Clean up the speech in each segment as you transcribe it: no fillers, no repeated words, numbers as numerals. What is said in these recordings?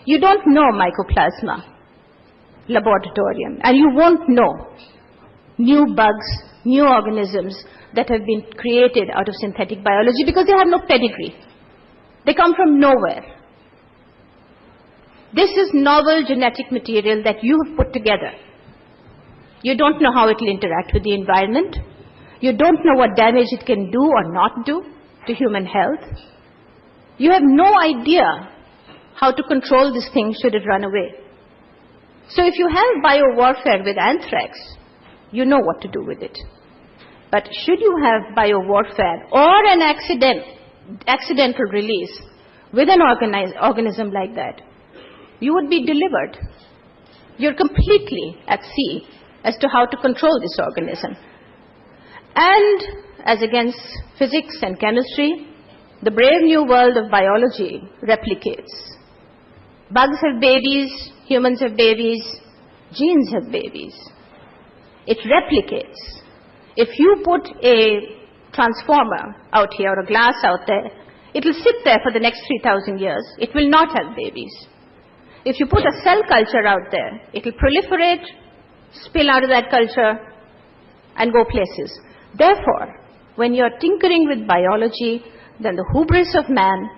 You don't know Mycoplasma laboratorium, and you won't know new bugs, new organisms that have been created out of synthetic biology because they have no pedigree. They come from nowhere. This is novel genetic material that you have put together. You don't know how it will interact with the environment. You don't know what damage it can do or not do to human health. You have no idea how to control this thing should it run away. So if you have biowarfare with anthrax, you know what to do with it. But should you have biowarfare or an accidental release with an organism like that, you would be delivered. You're completely at sea as to how to control this organism. And as against physics and chemistry, the brave new world of biology replicates. Bugs have babies, humans have babies, genes have babies. It replicates. If you put a transformer out here or a glass out there, it will sit there for the next 3,000 years. It will not have babies. If you put a cell culture out there, it will proliferate, spill out of that culture, and go places. Therefore, when you're tinkering with biology, then the hubris of man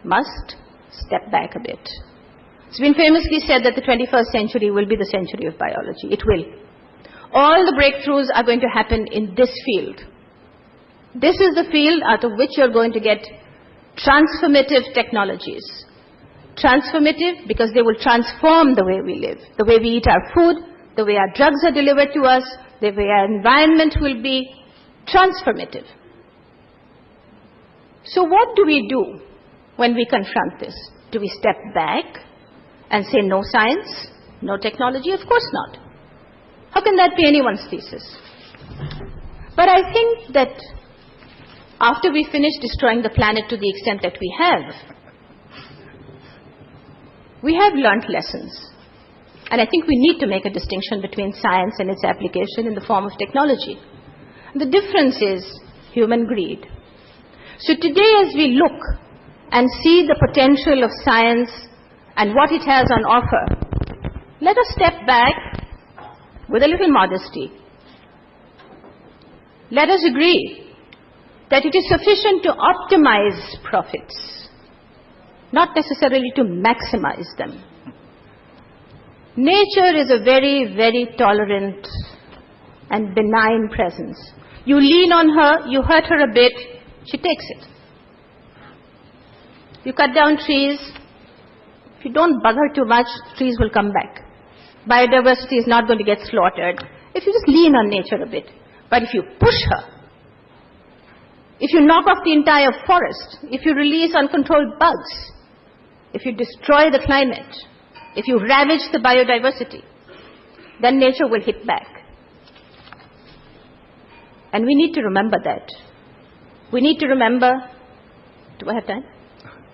must step back a bit. It's been famously said that the 21st century will be the century of biology. It will. All the breakthroughs are going to happen in this field. This is the field out of which you're going to get transformative technologies. Transformative because they will transform the way we live, the way we eat our food, the way our drugs are delivered to us, the way our environment will be transformative. So what do we do when we confront this? Do we step back and say no science, no technology? Of course not. How can that be anyone's thesis? But I think that after we finish destroying the planet to the extent that we have learnt lessons. And I think we need to make a distinction between science and its application in the form of technology. The difference is human greed. So today as we look and see the potential of science and what it has on offer, let us step back with a little modesty. Let us agree that it is sufficient to optimize profits, not necessarily to maximize them. Nature is a very, very tolerant and benign presence. You lean on her, you hurt her a bit, she takes it. You cut down trees, if you don't bug her too much, trees will come back. Biodiversity is not going to get slaughtered if you just lean on nature a bit. But if you push her, if you knock off the entire forest, if you release uncontrolled bugs, if you destroy the climate, if you ravage the biodiversity, then nature will hit back. And we need to remember that. We need to remember, do I have time?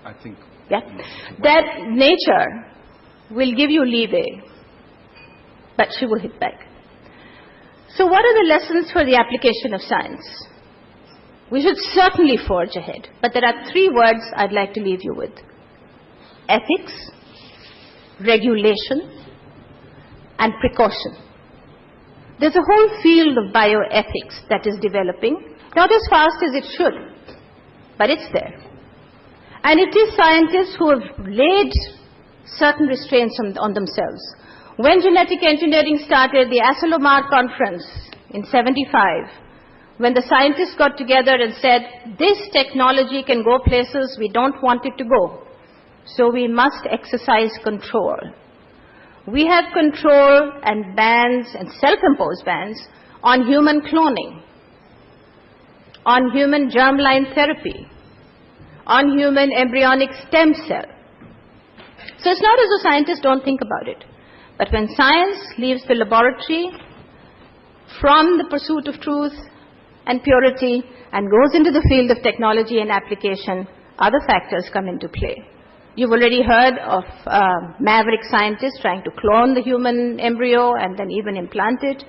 I think. Yeah. That nature will give you leeway, but she will hit back. So what are the lessons for the application of science? We should certainly forge ahead, but there are 3 words I'd like to leave you with. Ethics, regulation, and precaution. There's a whole field of bioethics that is developing, not as fast as it should, but it's there. And it is scientists who have laid certain restraints on themselves. When genetic engineering started, the Asilomar conference in '75, when the scientists got together and said, this technology can go places we don't want it to go, so we must exercise control. We have control and bans and self-imposed bans on human cloning, on human germline therapy, on human embryonic stem cell. So it's not as though scientists don't think about it. But when science leaves the laboratory from the pursuit of truth and purity and goes into the field of technology and application, other factors come into play. You've already heard of maverick scientists trying to clone the human embryo and then even implant it.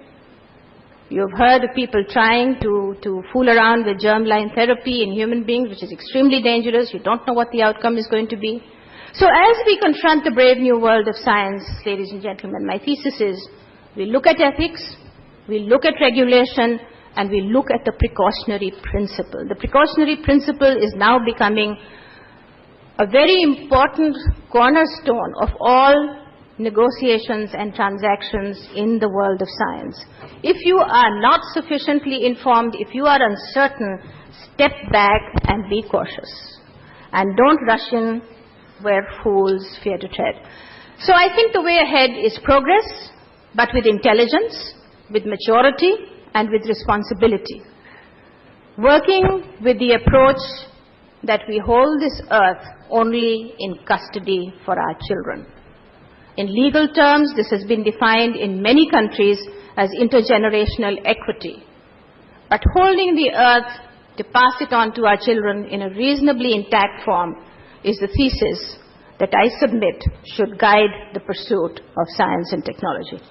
You've heard of people trying to fool around with germline therapy in human beings, which is extremely dangerous. You don't know what the outcome is going to be. So as we confront the brave new world of science, ladies and gentlemen, my thesis is we look at ethics, we look at regulation, and we look at the precautionary principle. The precautionary principle is now becoming a very important cornerstone of all negotiations and transactions in the world of science. If you are not sufficiently informed, if you are uncertain, step back and be cautious. And don't rush in where fools fear to tread. So I think the way ahead is progress, but with intelligence, with maturity, and with responsibility. Working with the approach that we hold this earth only in custody for our children. In legal terms, this has been defined in many countries as intergenerational equity. But holding the earth to pass it on to our children in a reasonably intact form is the thesis that I submit should guide the pursuit of science and technology.